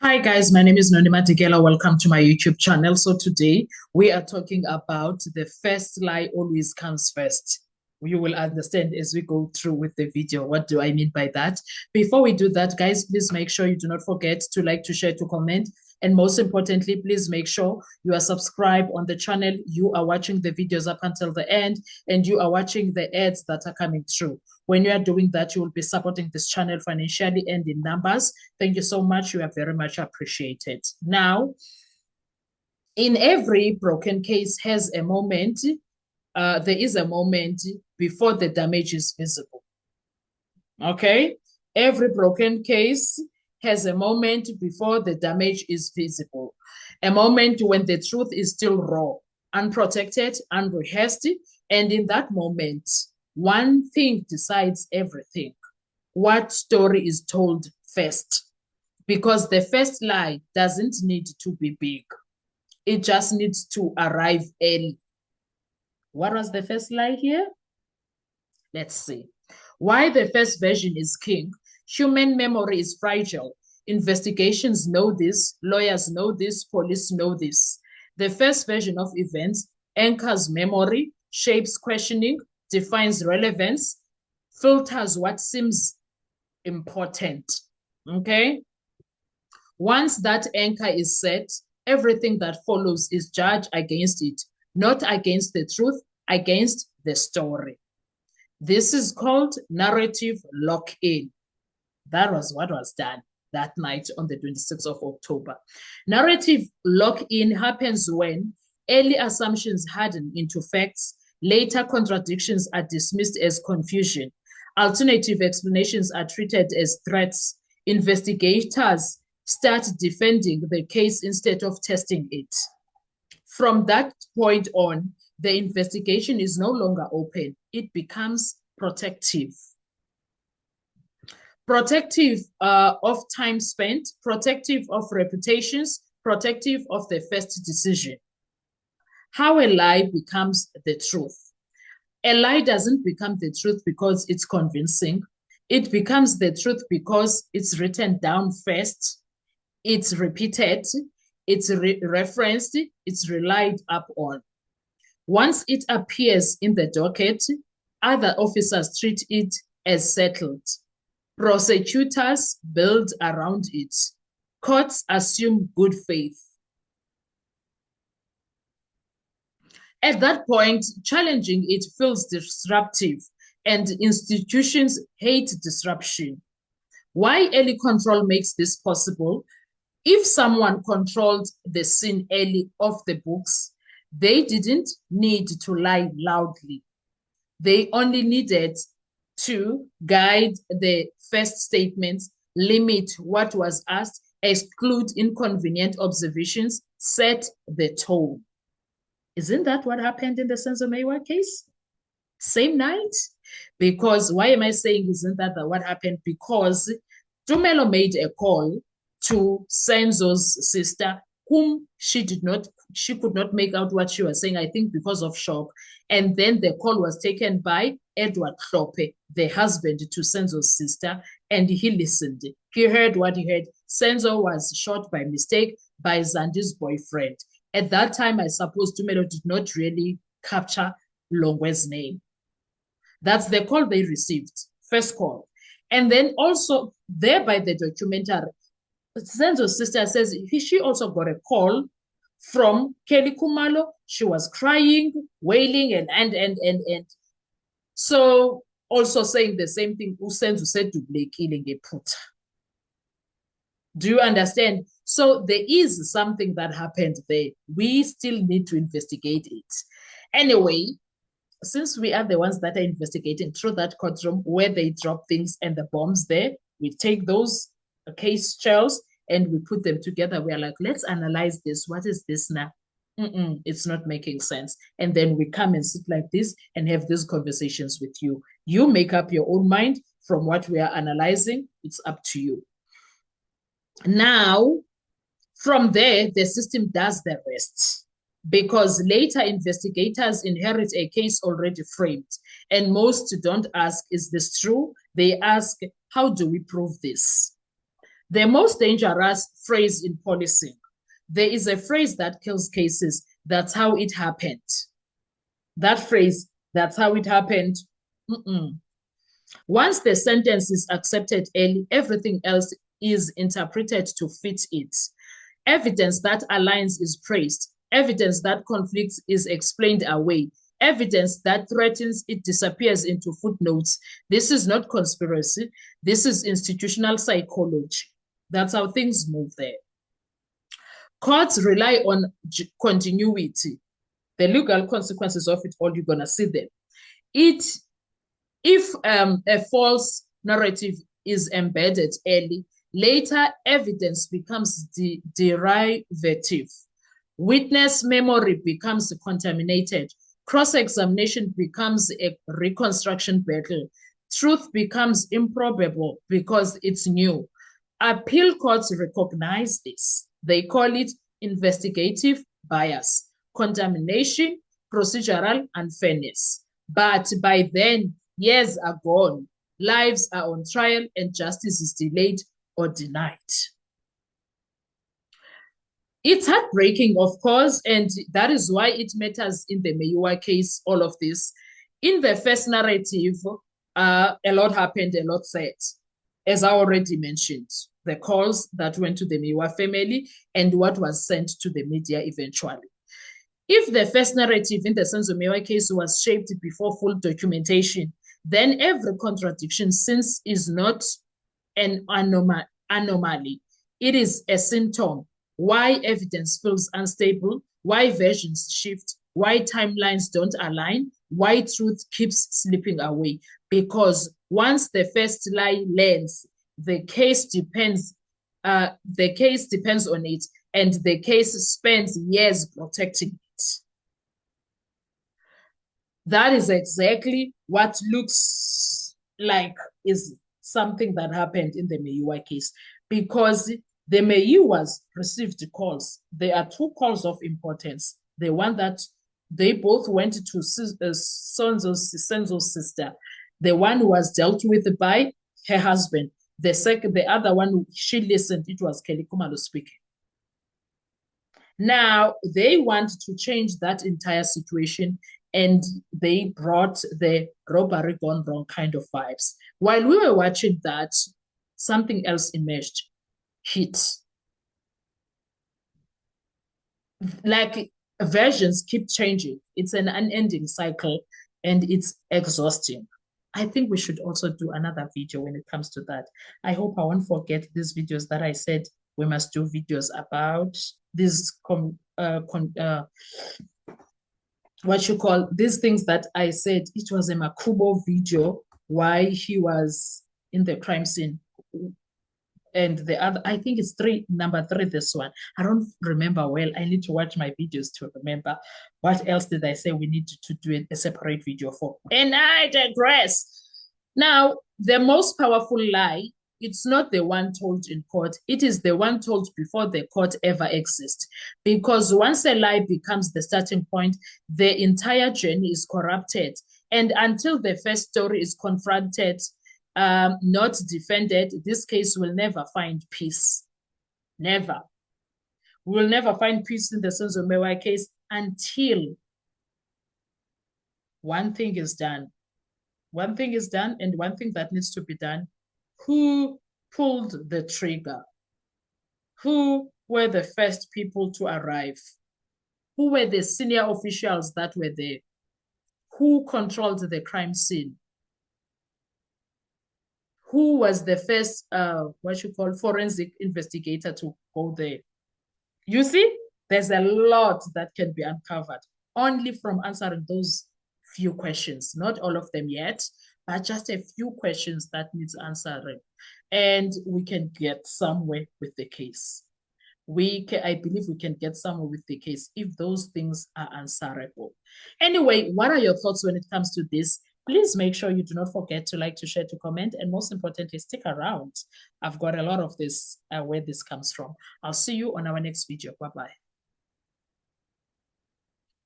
Hi guys, my name is Nonima Degela. Welcome to my YouTube channel. So today we are talking about the first lie always comes first. You will understand as we go through with the video. What do I mean by that? Before we do that, guys, please make sure you do not forget to like, to share, to comment. And most importantly, please make sure you are subscribed on the channel. You are watching the videos up until the end, and you are watching the ads that are coming through. When you are doing that, you will be supporting this channel financially and in numbers. Thank you so much. You are very much appreciated. Now, in every broken case has a moment, there is a moment before the damage is visible. Okay? Every broken case has a moment before the damage is visible. A moment when the truth is still raw, unprotected, unrehearsed. And in that moment, one thing decides everything. What story is told first? Because the first lie doesn't need to be big. It just needs to arrive early. What was the first lie here? Let's see. Why the first version is king. Human memory is fragile. Investigations know this, lawyers know this, police know this. The first version of events anchors memory, shapes questioning, defines relevance, filters what seems important. Okay? Once that anchor is set, everything that follows is judged against it, not against the truth, against the story. This is called narrative lock-in. That was what was done that night on the 26th of October. Narrative lock-in happens when early assumptions harden into facts, later contradictions are dismissed as confusion, alternative explanations are treated as threats, investigators start defending the case instead of testing it. From that point on, the investigation is no longer open. It becomes protective. Protective of time spent, protective of reputations, protective of the first decision. How a lie becomes the truth. A lie doesn't become the truth because it's convincing. It becomes the truth because it's written down first, it's repeated, it's referenced, it's relied upon. Once it appears in the docket, other officers treat it as settled. Prosecutors build around it. Courts assume good faith. At that point, challenging it feels disruptive, and institutions hate disruption. Why early control makes this possible? If someone controlled the scene early off the books, they didn't need to lie loudly. They only needed to guide the first statements, limit what was asked, exclude inconvenient observations, set the tone. Isn't that what happened in the Senzo Mewa case? Same night? Because why am I saying isn't that what happened? Because Tumelo made a call to Senzo's sister, whom she could not make out what she was saying, I think because of shock. And then the call was taken by Edward Klope, the husband to Senzo's sister, and he listened. He heard what he heard. Senzo was shot by mistake by Zandi's boyfriend. At that time, I suppose Tumelo did not really capture Longwe's name. That's the call they received, first call. And then also, there by the documentary, Senzo's sister says she also got a call from Kelly Kumalo. She was crying, wailing, and. So also saying the same thing, Senzo said to Blake killing a put. Do you understand? So there is something that happened there. We still need to investigate it. Anyway, since we are the ones that are investigating through that courtroom where they drop things and the bombs there, we take those case shells and we put them together. We are like, let's analyze this. What is this now? It's not making sense. And then we come and sit like this and have these conversations with you. You make up your own mind from what we are analyzing. It's up to you. Now, from there, the system does the rest, because later investigators inherit a case already framed. And most don't ask, is this true? They ask, how do we prove this? The most dangerous phrase in policing. There is a phrase that kills cases. That's how it happened. That phrase, that's how it happened. Once the sentence is accepted early, everything else is interpreted to fit it. Evidence that aligns is praised. Evidence that conflicts is explained away. Evidence that threatens it disappears into footnotes. This is not conspiracy. This is institutional psychology. That's how things move there. Courts rely on continuity. The legal consequences of it all, you're going to see them. If a false narrative is embedded early, later evidence becomes derivative. Witness memory becomes contaminated. Cross-examination becomes a reconstruction battle. Truth becomes improbable because it's new. Appeal courts recognize this. They call it investigative bias, contamination, procedural unfairness. But by then, years are gone, lives are on trial, and justice is delayed or denied. It's heartbreaking, of course, and that is why it matters in the Meyiwa case, all of this. In the first narrative, a lot happened, a lot said. As I already mentioned, the calls that went to the Meyiwa family and what was sent to the media eventually. If the first narrative in the Senzo Meyiwa case was shaped before full documentation, then every contradiction, since is not an anomaly, it is a symptom. Why evidence feels unstable, why versions shift, why timelines don't align, why truth keeps slipping away. Because once the first lie lands, the case depends on it, and the case spends years protecting it. That is exactly what looks like is something that happened in the Meyiwa case, because the Meyiwas received calls. There are two calls of importance. The one that they both went to Senzo's sister. The one was dealt with by her husband. The other one, she listened, it was Kelly Khumalo speaking. Now, they want to change that entire situation, and they brought the robbery gone wrong kind of vibes. While we were watching that, something else emerged. Hit. Like, versions keep changing. It's an unending cycle, and it's exhausting. I think we should also do another video when it comes to that. I hope I won't forget these videos that I said we must do videos about these what you call these things that I said. It was a Makubo video, why he was in the crime scene. And the other, I think it's number three, this one. I don't remember well. I need to watch my videos to remember. What else did I say we need to do a separate video for? And I digress. Now, the most powerful lie, it's not the one told in court. It is the one told before the court ever exists. Because once a lie becomes the starting point, the entire journey is corrupted. And until the first story is confronted, not defended, this case will never find peace. Never. We will never find peace in the Senzo Meyiwa case until one thing is done. One thing is done, and one thing that needs to be done. Who pulled the trigger? Who were the first people to arrive? Who were the senior officials that were there? Who controlled the crime scene? Who was the first, forensic investigator to go there? You see, there's a lot that can be uncovered only from answering those few questions. Not all of them yet, but just a few questions that needs answering. And we can get somewhere with the case. I believe we can get somewhere with the case if those things are answerable. Anyway, what are your thoughts when it comes to this? Please make sure you do not forget to like, to share, to comment, and most importantly, stick around. I've got a lot of this, where this comes from. I'll see you on our next video. Bye-bye.